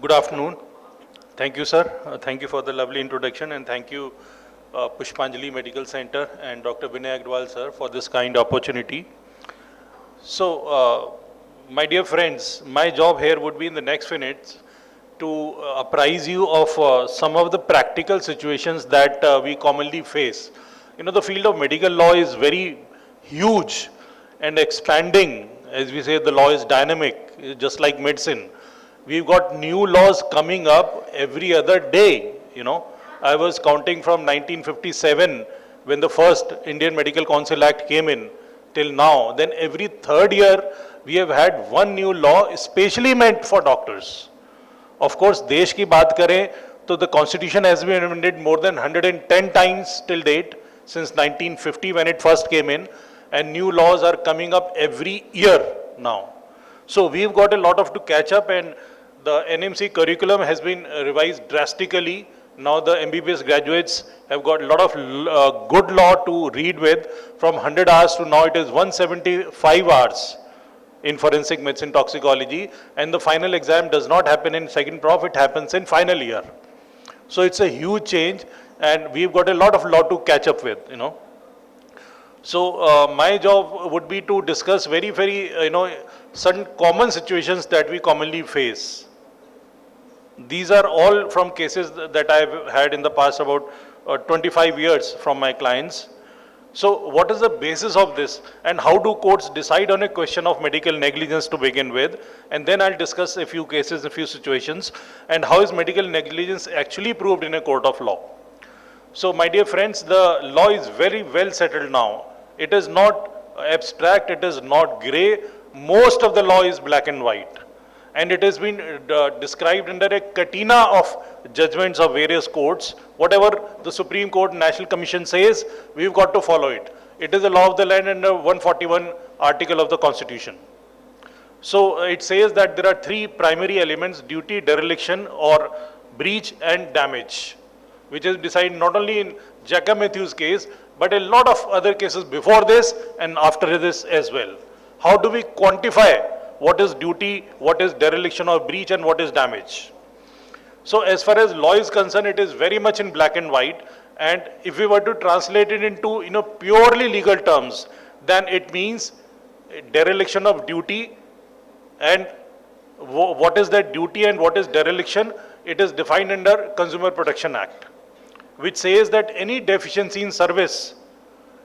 Good afternoon. Thank you, sir. Thank you for the lovely introduction, and thank you, Pushpanjali Medical Center and Dr. Vinay Agrawal, sir, for this kind opportunity. So, my dear friends, my job here would be in the next minutes to apprise you of some of the practical situations that we commonly face. You know, the field of medical law is very huge and expanding. As we say, the law is dynamic, just like medicine. We've got new laws coming up every other day, you know. I was counting from 1957 when the first Indian Medical Council Act came in till now. Then every third year we have had one new law specially meant for doctors. Of course, देश की बात करें तो the constitution has been amended more than 110 times till date since 1950 when it first came in, and new laws are coming up every year now. So we've got a lot of to catch up, and the NMC curriculum has been revised drastically. Now the MBBS graduates have got a lot of good law to read with. From 100 hours to now it is 175 hours in forensic medicine toxicology, and the final exam does not happen in second prof, it happens in final year. So it's a huge change, and we've got a lot of law to catch up with, you know. So my job would be to discuss very, certain common situations that we commonly face. These are all from cases that I've had in the past about 25 years from my clients. So what is the basis of this, and how do courts decide on a question of medical negligence to begin with? And then I'll discuss a few cases, a few situations, and how is medical negligence actually proved in a court of law. So my dear friends, the law is very well settled now. It is not abstract, it is not gray. Most of the law is black and white. And it has been described under a catena of judgments of various courts. Whatever the Supreme Court National Commission says, we've got to follow it. It is the law of the land under 141 article of the Constitution. So it says that there are three primary elements: duty, dereliction, or breach and damage, which is decided not only in Jacob Matthews case, but a lot of other cases before this and after this as well. How do we quantify what is duty, what is dereliction or breach, and what is damage? So as far as law is concerned, it is very much in black and white. And if we were to translate it into purely legal terms, then it means dereliction of duty. And what is that duty and what is dereliction? It is defined under Consumer Protection Act, which says that any deficiency in service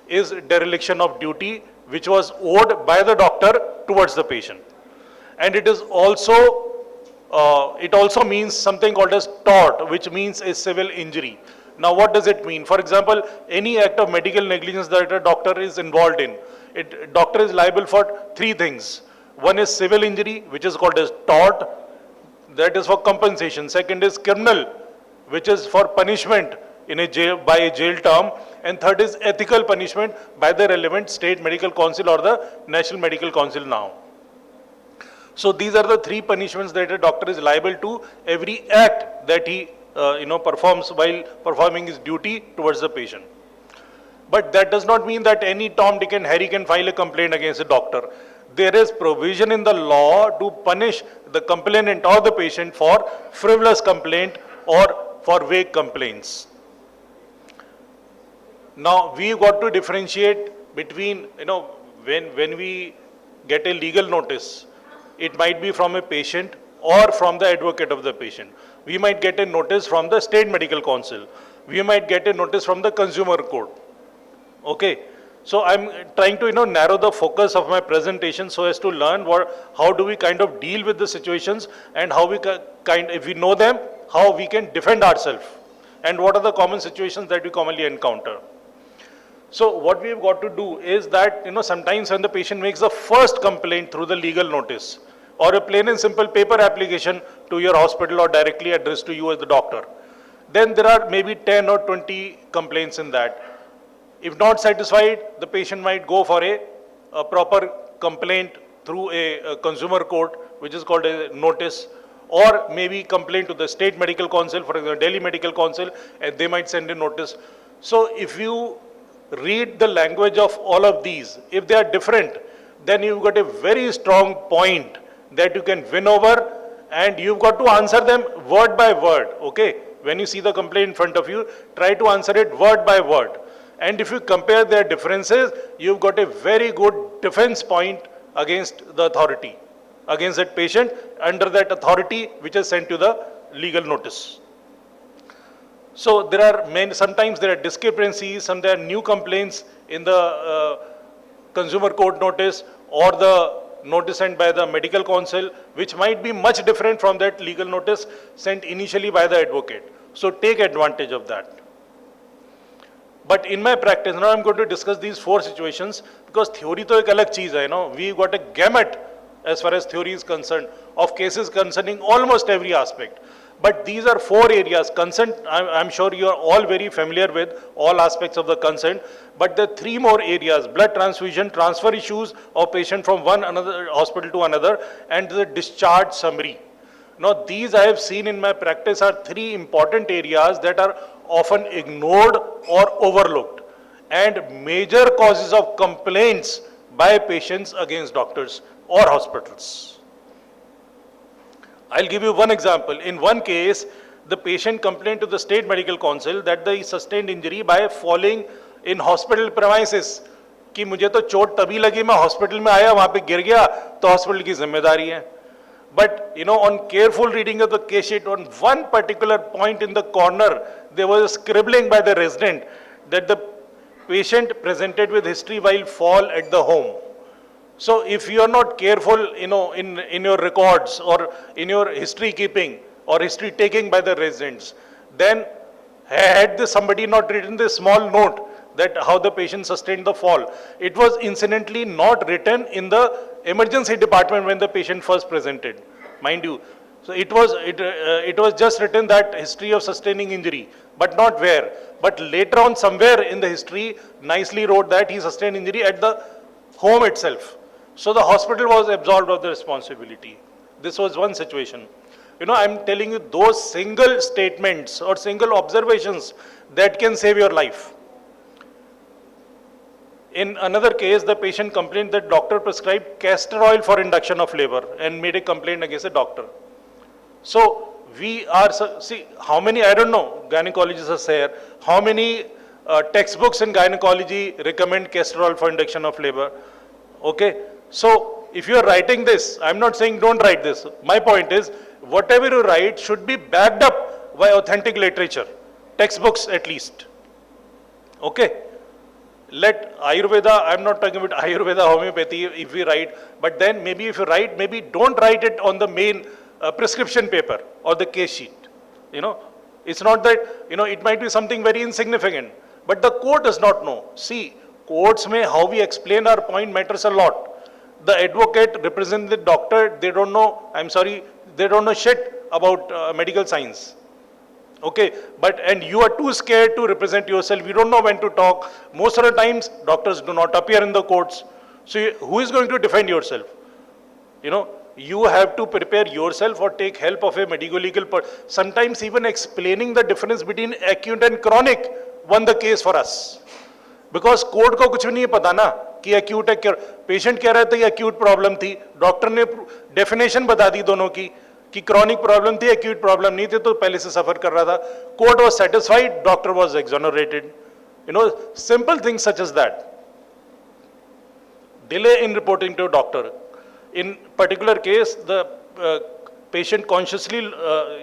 is dereliction of duty which was owed by the doctor towards the patient. And it is also, it also means something called as tort, which means a civil injury. Now what does it mean? For example, any act of medical negligence that a doctor is involved in, doctor is liable for three things. One is civil injury, which is called as tort, that is for compensation. Second is criminal, which is for punishment in a jail, by a jail term. And third is ethical punishment by the relevant state medical council or the National Medical Council now. So these are the three punishments that a doctor is liable to every act that he performs while performing his duty towards the patient. But that does not mean that any Tom, Dick and Harry can file a complaint against a doctor. There is provision in the law to punish the complainant or the patient for frivolous complaint or for vague complaints. Now we've got to differentiate between, when we get a legal notice, it might be from a patient or from the advocate of the patient. We might get a notice from the State Medical Council. We might get a notice from the Consumer Court. Okay. So I'm trying to narrow the focus of my presentation so as to learn how do we kind of deal with the situations, and how we if we know them, how we can defend ourselves, and what are the common situations that we commonly encounter. So what we've got to do is that, sometimes when the patient makes the first complaint through the legal notice or a plain and simple paper application to your hospital or directly addressed to you as the doctor, then there are maybe 10 or 20 complaints in that. If not satisfied, the patient might go for a proper complaint through a consumer court, which is called a notice, or maybe complaint to the State Medical Council, for example, Delhi Medical Council, and they might send a notice. So if you read the language of all of these, if they are different, then you've got a very strong point that you can win over and you've got to answer them word by word, okay? When you see the complaint in front of you, try to answer it word by word. And if you compare their differences, you've got a very good defense point against the authority, against that patient under that authority which has sent you the legal notice. So there are many, sometimes there are discrepancies, some there are new complaints in the consumer court notice or the notice sent by the medical counsel, which might be much different from that legal notice sent initially by the advocate. So take advantage of that. But in my practice, now I'm going to discuss these 4 situations because theory to ek alag cheez hai, we got a gamut as far as theory is concerned of cases concerning almost every aspect. But these are 4 areas. Consent, I'm sure you are all very familiar with all aspects of the consent. But the 3 more areas: blood transfusion, transfer issues of patient from one another hospital to another, and the discharge summary. Now, these I have seen in my practice are 3 important areas that are often ignored or overlooked, and major causes of complaints by patients against doctors or hospitals. I'll give you one example. In one case, the patient complained to the state medical council that they sustained injury by falling in hospital premises. कि मुझे तो चोट तभी लगी, मैं hospital में आया, वहां पे गिर गया, तो हॉस्पिटल की जिम्मेदारी है. But on careful reading of the case sheet, on one particular point in the corner, there was a scribbling by the resident that the patient presented with history while fall at the home. So if you are not careful, in your records or in your history keeping or history taking by the residents, then had somebody not written this small note that how the patient sustained the fall, it was incidentally not written in the emergency department when the patient first presented, mind you. So it was just written that history of sustaining injury, but not where. But later on, somewhere in the history, nicely wrote that he sustained injury at the home itself. So the hospital was absolved of the responsibility. This was one situation. I'm telling you those single statements or single observations that can save your life. In another case, the patient complained that doctor prescribed castor oil for induction of labor and made a complaint against the doctor. So we are, see how many, I don't know, gynecologists are here, how many textbooks in gynecology recommend castor oil for induction of labor? Okay. So if you are writing this, I'm not saying don't write this. My point is, whatever you write should be backed up by authentic literature, textbooks at least. Okay. Let Ayurveda, I'm not talking about Ayurveda, homeopathy, if we write, but then maybe if you write, maybe don't write it on the main prescription paper or the case sheet. It's not that, it might be something very insignificant, but the court does not know. See, courts may, how we explain our point matters a lot. The advocate represents the doctor, they don't know, I'm sorry, they don't know shit about medical science. Okay, and you are too scared to represent yourself, you don't know when to talk. Most of the times, doctors do not appear in the courts. So who is going to defend yourself? You have to prepare yourself or take help of a medico-legal person. Sometimes even explaining the difference between acute and chronic won the case for us. Because court को कुछ भी नहीं पता ना कि acute है, patient कह रहा था कि acute problem थी, doctor ने definition बता दी दोनों की कि chronic problem थी, acute problem नहीं थी, तो पहले से suffer कर रहा था. Court was satisfied, doctor was exonerated. Simple things such as that. Delay in reporting to a doctor. In particular case, the patient consciously,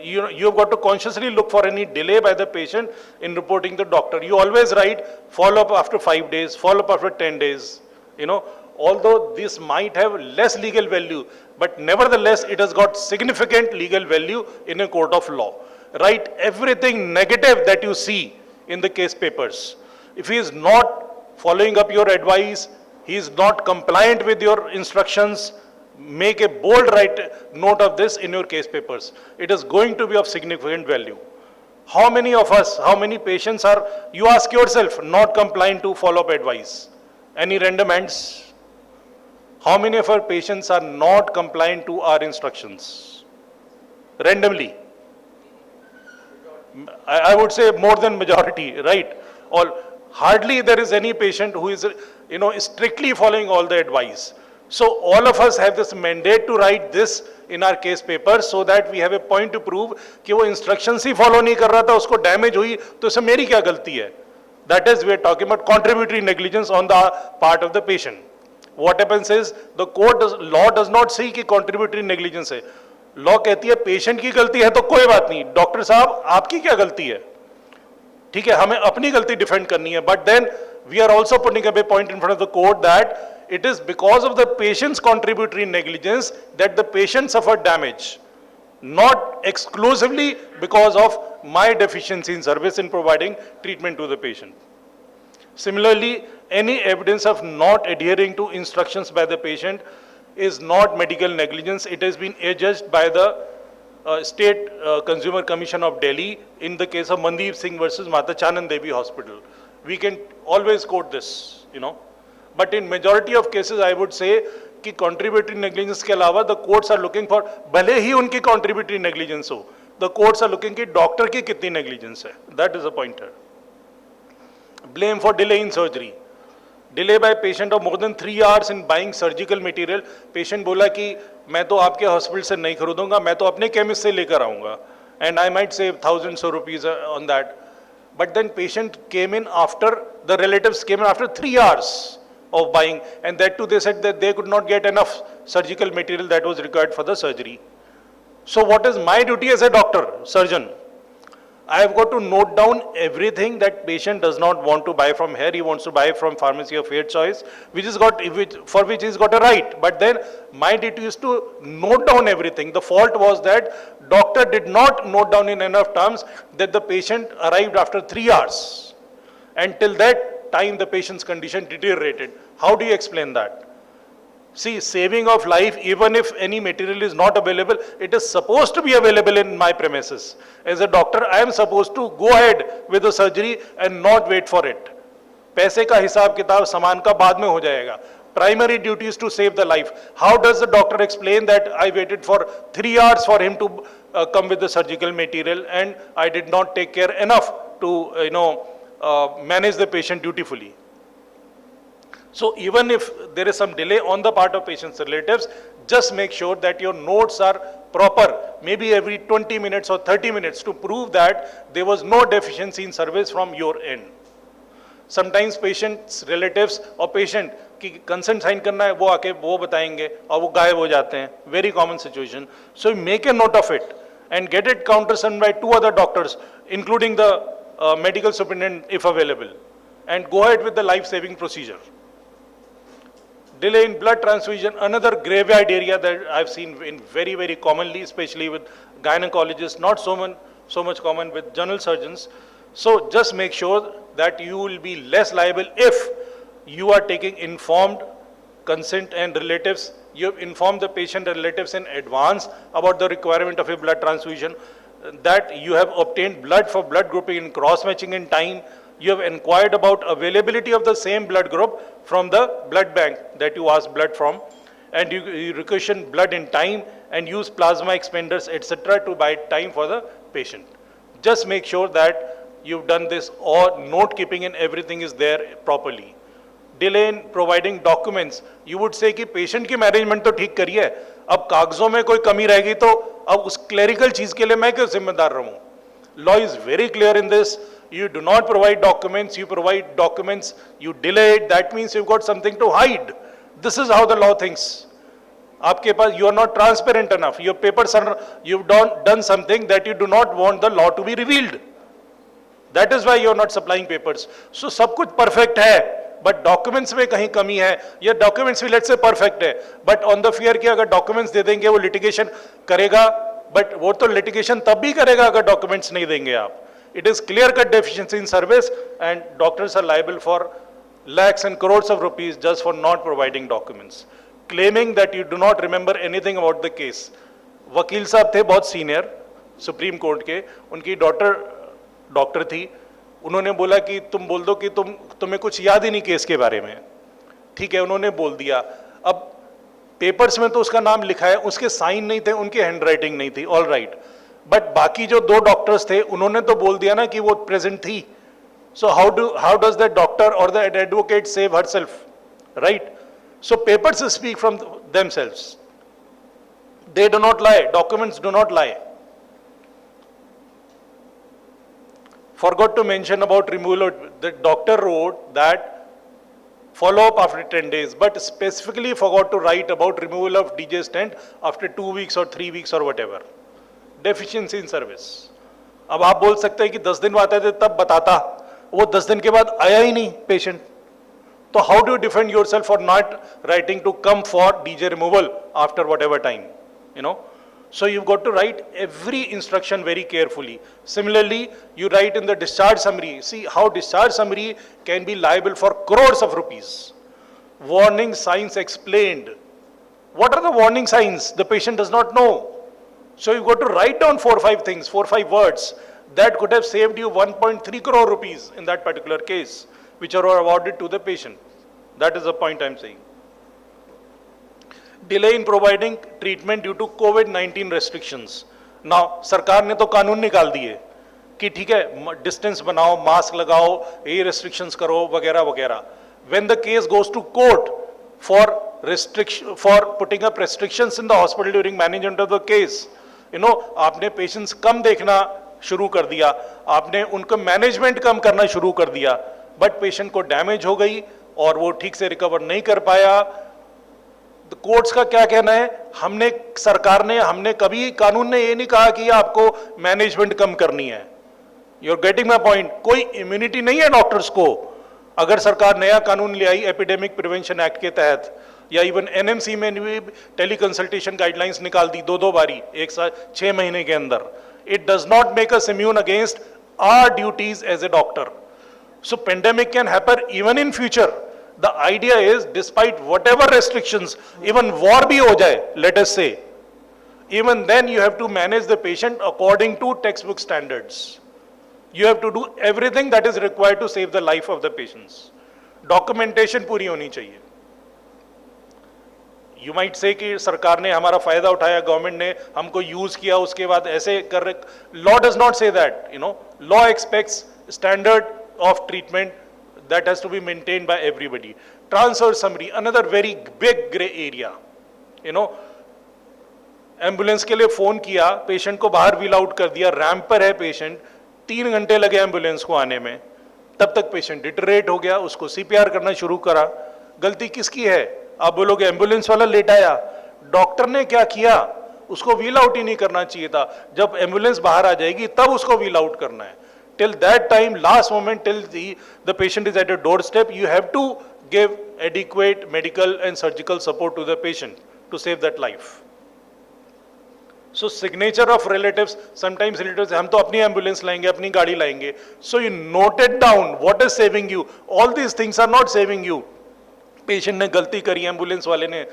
you have got to consciously look for any delay by the patient in reporting the doctor. You always write follow up after 5 days, follow up after 10 days. Although this might have less legal value, but nevertheless it has got significant legal value in a court of law. Write everything negative that you see in the case papers. If he is not following up your advice, he is not compliant with your instructions, make a bold note of this in your case papers. It is going to be of significant value. How many of us, how many patients are, you ask yourself, not compliant to follow-up advice? Any random hands? How many of our patients are not compliant to our instructions? Randomly. I would say more than majority, right? Hardly there is any patient who is, strictly following all the advice. So all of us have this mandate to write this in our case paper so that we have a point to prove कि वो instructions ही follow नहीं कर रहा था, उसको damage हुई, तो इसमें मेरी क्या गलती है? That is, we are talking about contributory negligence on the part of the patient. What happens is the law does not say कि contributory negligence है. Law कहती है patient की गलती है तो कोई बात नहीं. डॉक्टर साहब आपकी क्या गलती है? ठीक है, हमें अपनी गलती डिफेंड करनी है. But then we are also putting up a point in front of the court that it is because of the patient's contributory negligence that the patient suffered damage, not exclusively because of my deficiency in service in providing treatment to the patient. Similarly, any evidence of not adhering to instructions by the patient is not medical negligence. It has been adjudged by the State Consumer Commission of Delhi in the case of Mandeep Singh versus Mata Chanan Devi Hospital. We can always quote this, you know. But in majority of cases, I would say कि contributory negligence के अलावा the courts are looking for, भले ही उनकी contributory negligence हो, the courts are looking कि doctor की कितनी negligence है. That is a pointer. Blame for delay in surgery. Delay by patient of more than 3 hours in buying surgical material. Patient बोला कि मैं तो आपके hospital से नहीं खरीदूंगा, मैं तो अपने chemist से लेकर आऊंगा. And I might save thousands of rupees on that. But then patient came in after, the relatives came in after 3 hours of buying, and that too they said that they could not get enough surgical material that was required for the surgery. So what is my duty as a doctor, surgeon? I have got to note down everything that patient does not want to buy from here. He wants to buy from pharmacy of fair choice, for which he's got a right. But then my duty is to note down everything. The fault was that doctor did not note down in enough terms that the patient arrived after 3 hours. And till that time the patient's condition deteriorated. How do you explain that? See, saving of life, even if any material is not available, it is supposed to be available in my premises. As a doctor, I am supposed to go ahead with the surgery and not wait for it. पैसे का हिसाब किताब सामान का बाद में हो जाएगा. Primary duty is to save the life. How does the doctor explain that I waited for 3 hours for him to come with the surgical material and I did not take care enough to manage the patient dutifully? So even if there is some delay on the part of patient's relatives, just make sure that your notes are proper, maybe every 20 minutes or 30 minutes, to prove that there was no deficiency in service from your end. Sometimes patient's relatives or patient की consent sign करना है, वो आके वो बताएंगे और वो गायब हो जाते हैं. Very common situation. So make a note of it and get it countersigned by 2 other doctors, including the medical superintendent if available, and go ahead with the life-saving procedure. Delay in blood transfusion, another graveyard area that I've seen in very, very commonly, especially with gynecologists, not so much common with general surgeons. So just make sure that you will be less liable if you are taking informed consent and relatives. You have informed the patient and relatives in advance about the requirement of a blood transfusion, that you have obtained blood for blood grouping and cross-matching in time. You have inquired about availability of the same blood group from the blood bank that you asked blood from, and you requisition blood in time and use plasma expanders, etc. to buy time for the patient. Just make sure that you've done this, or note keeping and everything is there properly. Delay in providing documents, you would say कि patient की management तो ठीक करी है, अब कागजों में कोई कमी रहेगी तो अब उस clerical चीज के लिए मैं क्यों जिम्मेदार रहूं? Law is very clear in this. You do not provide documents, you provide documents, you delay it, that means you've got something to hide. This is how the law thinks. आपके पास, you are not transparent enough. Your papers are, you've done something that you do not want the law to be revealed. That is why you are not supplying papers. So सब कुछ perfect है, but documents में कहीं कमी है. ये documents भी let's say perfect है, but on the fear कि अगर documents दे देंगे वो litigation करेगा, but वो तो litigation तब भी करेगा अगर documents नहीं देंगे आप. It is clear-cut deficiency in service, and doctors are liable for lakhs and crores of rupees just for not providing documents. Claiming that you do not remember anything about the case. वकील साहब थे बहुत senior, Supreme Court के, उनकी daughter doctor थी, उन्होंने बोला कि तुम बोल दो कि तुम्हें कुछ याद ही नहीं केस के बारे में. ठीक है, उन्होंने बोल दिया. अब पेपर्स में तो उसका नाम लिखा है, उसके साइन नहीं थे, उनकी हैंडराइटिंग नहीं थी, ऑल राइट. बट बाकी जो 2 डॉक्टर्स थे उन्होंने तो बोल दिया ना कि वो प्रेजेंट थी. So how does that doctor और the advocate save herself, right? So papers speak from themselves. They do not lie, documents do not lie. Forgot to mention about removal. The doctor wrote that follow up after 10 days, but specifically forgot to write about removal of DJ stent after 2 weeks or 3 weeks or whatever. Deficiency in service. अब आप बोल सकते हैं कि 10 दिन में आते थे तब बताता, वो 10 दिन के बाद आया ही नहीं पेशेंट. तो how do you defend yourself for not writing to come for DJ removal after whatever time, you know? So you've got to write every instruction very carefully. Similarly, you write in the discharge summary. See how discharge summary can be liable for crores of rupees. Warning signs explained. What are the warning signs? The patient does not know. So you've got to write down 4 or 5 things, 4 or 5 words that could have saved you 1.3 crore rupees in that particular case, which are awarded to the patient. That is the point I'm saying. Delay in providing treatment due to COVID-19 restrictions. Now, सरकार ने तो कानून निकाल दिए कि ठीक है distance बनाओ, मास्क लगाओ, ये restrictions करो वगैरह वगैरह. When the case goes to court for putting up restrictions in the hospital during management of the case, you know, आपने patients कम देखना शुरू कर दिया, आपने उनको मैनेजमेंट कम करना शुरू कर दिया, बट पेशेंट को डैमेज हो गई और वो ठीक से रिकवर नहीं कर पाया. कोर्ट्स का क्या कहना है? हमने कभी कानून ने ये नहीं कहा कि आपको मैनेजमेंट कम करनी है. You are getting my point. कोई इम्यूनिटी नहीं है डॉक्टर्स को. अगर सरकार नया कानून ले आई एपिडेमिक प्रिवेंशन एक्ट के तहत, या इवन एनएमसी में भी टेली कंसल्टेशन गाइडलाइंस निकाल दी 2-2 बारी एक साल 6 महीने के अंदर, it does not make us immune against our duties as a doctor. So pandemic can happen even in future. The idea is, despite whatever restrictions, even war bhi ho jaye, let us say, even then you have to manage the patient according to textbook standards. You have to do everything that is required to save the life of the patients. Documentation पूरी होनी चाहिए. You might say कि सरकार ने हमारा फायदा उठाया, government ने हमको यूज किया, उसके बाद ऐसे कर रहे. Law does not say that, you know. Law expects standard of treatment that has to be maintained by everybody. Transfer summary, another very big gray area. You know, ambulance के लिए फोन किया, patient को बाहर wheel out कर दिया, ramp पर है patient, 3 घंटे लगे एम्बुलेंस को आने में, तब तक पेशेंट डिटरेट हो गया, उसको सीपीआर करना शुरू करा. गलती किसकी है? आप बोलोगे एम्बुलेंस वाला लेट आया. डॉक्टर ने क्या किया? उसको व्हील आउट ही नहीं करना चाहिए था. जब एम्बुलेंस बाहर आ जाएगी तब उसको व्हील आउट करना है. Till that time, last moment, till the patient is at a doorstep, you have to give adequate medical and surgical support to the patient to save that life. So signature of relatives, sometimes relatives, हम तो अपनी ambulance लाएंगे, अपनी गाड़ी लाएंगे. So you note it down, what is saving you? All these things are not saving you. Patient ने गलती करी, ambulance वाले ने.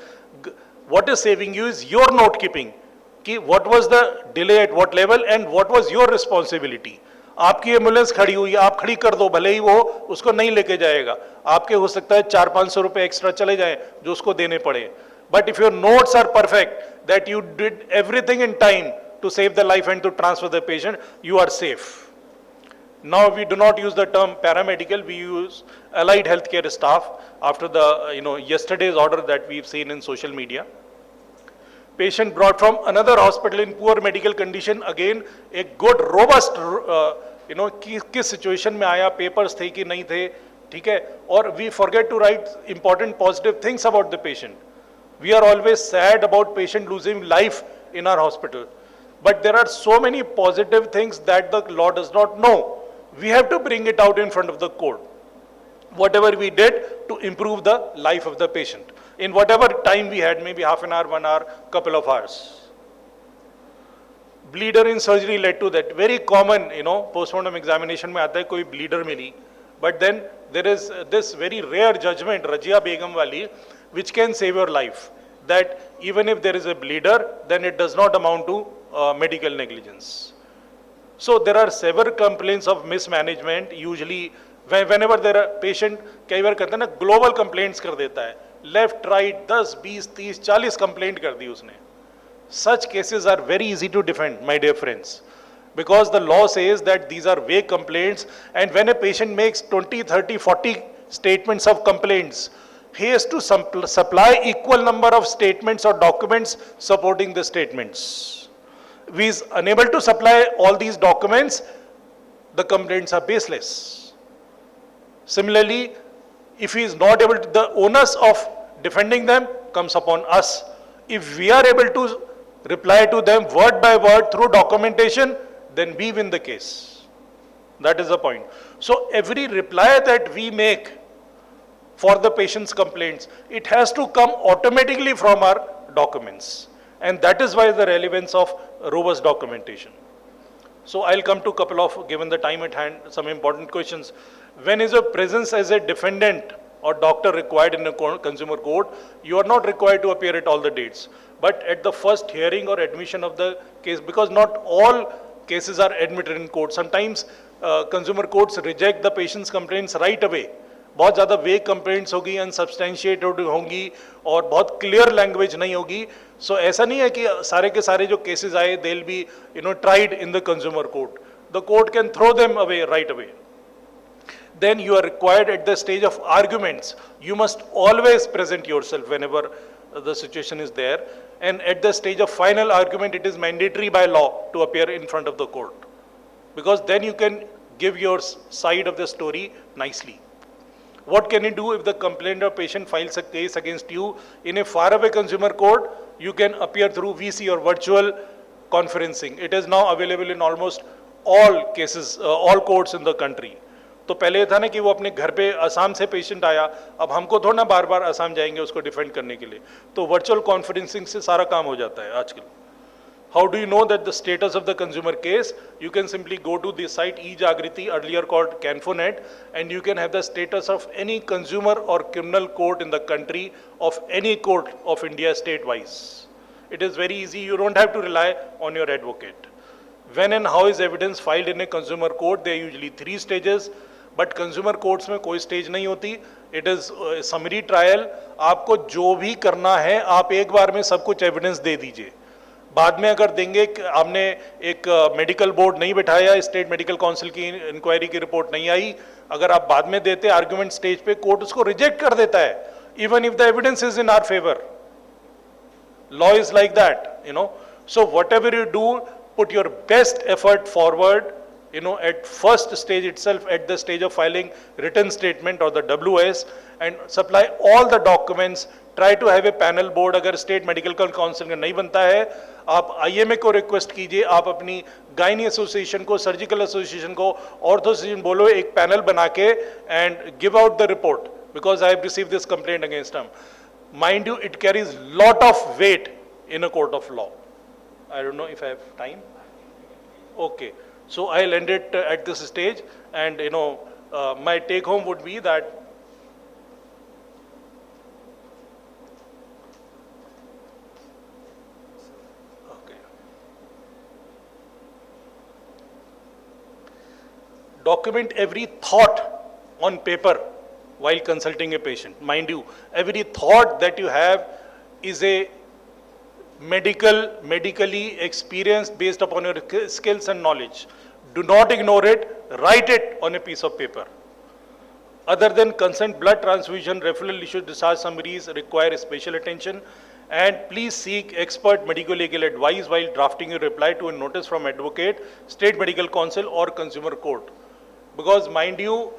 What is saving you is your note keeping. कि what was the delay at what level and what was your responsibility. आपकी ambulance खड़ी हुई, आप खड़ी कर दो, भले ही वो उसको नहीं लेके जाएगा, आपके हो सकता है 400-500 रुपए एक्स्ट्रा चले जाए जो उसको देने पड़े. But if your notes are perfect, that you did everything in time to save the life and to transfer the patient, you are safe. Now we do not use the term paramedical, we use allied healthcare staff after the yesterday's order that we've seen in social media. Patient brought from another hospital in poor medical condition, again a good robust किस situation में आया, papers थे कि नहीं थे, ठीक है. और we forget to write important positive things about the patient. We are always sad about patient losing life in our hospital, but there are so many positive things that the law does not know. We have to bring it out in front of the court. Whatever we did to improve the life of the patient in whatever time we had, maybe half an hour, 1 hour, couple of hours. Bleeder in surgery led to that. Very common, postmortem examination में आता है कोई bleeder milli, but then there is this very rare judgment, Rajia Begum wali, which can save your life. That even if there is a bleeder, then it does not amount to medical negligence. So there are several complaints of mismanagement. Usually whenever there are patient, कई बार कहते हैं ना global complaints कर देता है, left right 10, 20, 30, 40 complaint कर दी उसने. Such cases are very easy to defend, my dear friends, because the law says that these are vague complaints, and when a patient makes 20, 30, 40 statements of complaints, he has to supply equal number of statements or documents supporting the statements. If he is unable to supply all these documents, the complaints are baseless. Similarly, if he is not able to, the onus of defending them comes upon us. If we are able to reply to them word by word through documentation, then we win the case. That is the point. So every reply that we make for the patient's complaints, it has to come automatically from our documents. And that is why the relevance of robust documentation. So I'll come to a couple of, given the time at hand, some important questions. When is a presence as a defendant or doctor required in a consumer court? You are not required to appear at all the dates. But at the first hearing or admission of the case, because not all cases are admitted in court. Sometimes consumer courts reject the patient's complaints right away. बहुत ज़्यादा वेग complaints होगी, unsubstantiated होंगी और बहुत clear language नहीं होगी. सो ऐसा नहीं है कि सारे के सारे जो केसेस आए they will be tried in the consumer court. The court can throw them away right away. Then you are required at the stage of arguments. You must always present yourself whenever the situation is there. And at the stage of final argument, it is mandatory by law to appear in front of the court. Because then you can give your side of the story nicely. What can you do if the complainant or patient files a case against you in a faraway consumer court? You can appear through VC or virtual conferencing. It is now available in almost all cases, all courts in the country. तो पहले था ना कि वो अपने घर पे असम से पेशेंट आया, अब हमको थोड़ा ना बार बार असम जाएंगे उसको डिफेंड करने के लिए. तो वर्चुअल कॉन्फ्रेंसिंग से सारा काम हो जाता है आजकल. How do you know that the status of the consumer case? You can simply go to the site eJagriti, earlier called Canfonet, and you can have the status of any consumer or criminal court in the country, of any court of India state-wise. It is very easy. You don't have to rely on your advocate. When and how is evidence filed in a consumer court? There are usually 3 stages. But consumer courts में कोई stage नहीं होती. It is summary trial. आपको जो भी करना है आप एक बार में सब कुछ एविडेंस दे दीजिए. बाद में अगर देंगे, हमने एक मेडिकल बोर्ड नहीं बिठाया, स्टेट मेडिकल काउंसिल की इंक्वायरी की रिपोर्ट नहीं आई, अगर आप बाद में देते आर्गुमेंट स्टेज पे, कोर्ट उसको रिजेक्ट कर देता है even if the evidence is in our favour. Law is like that. So whatever you do, put your best effort forward. At first stage itself, at the stage of filing written statement or the WS, and supply all the documents. Try to have a panel board. अगर state medical council का नहीं बनता है, आप IMA को request कीजिए, आप अपनी गायनी एसोसिएशन को, सर्जिकल एसोसिएशन को, ऑर्थो एसोसिएशन बोलो, एक पैनल बना के and give out the report, because I have received this complaint against him. Mind you, it carries lot of weight in a court of law. I don't know if I have time. Okay. So I'll end it at this stage, and my take home would be that document every thought on paper while consulting a patient. Mind you, every thought that you have is a medically experienced based upon your skills and knowledge. Do not ignore it. Write it on a piece of paper. Other than consent, blood transfusion, referral issue, discharge summaries require special attention. And please seek expert medico-legal advice while drafting your reply to a notice from advocate, state medical council or consumer court. Because mind you,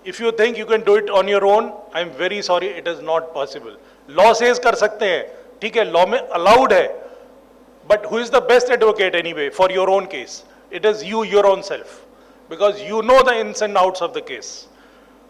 if you think you can do it on your own, I am very sorry, it is not possible. Law says कर सकते हैं, ठीक है, law में allowed है, but who is the best advocate anyway for your own case? It is you, your own self, because you know the ins and outs of the case.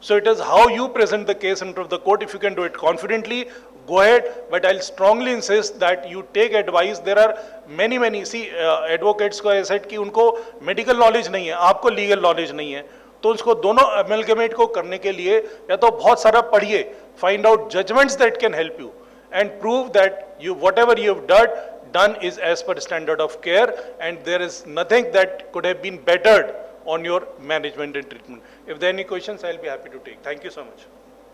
So it is how you present the case in front of the court. If you can do it confidently, go ahead, but I'll strongly insist that you take advice. There are many see advocates को ऐसा कि उनको medical knowledge नहीं है, आपको legal knowledge नहीं है, तो उसको दोनों amalgamate को करने के लिए या तो बहुत सारा पढ़िए, find out judgments that can help you, and prove that whatever you have done is as per standard of care, and there is nothing that could have been bettered on your management and treatment. If there are any questions, I'll be happy to take. Thank you so much.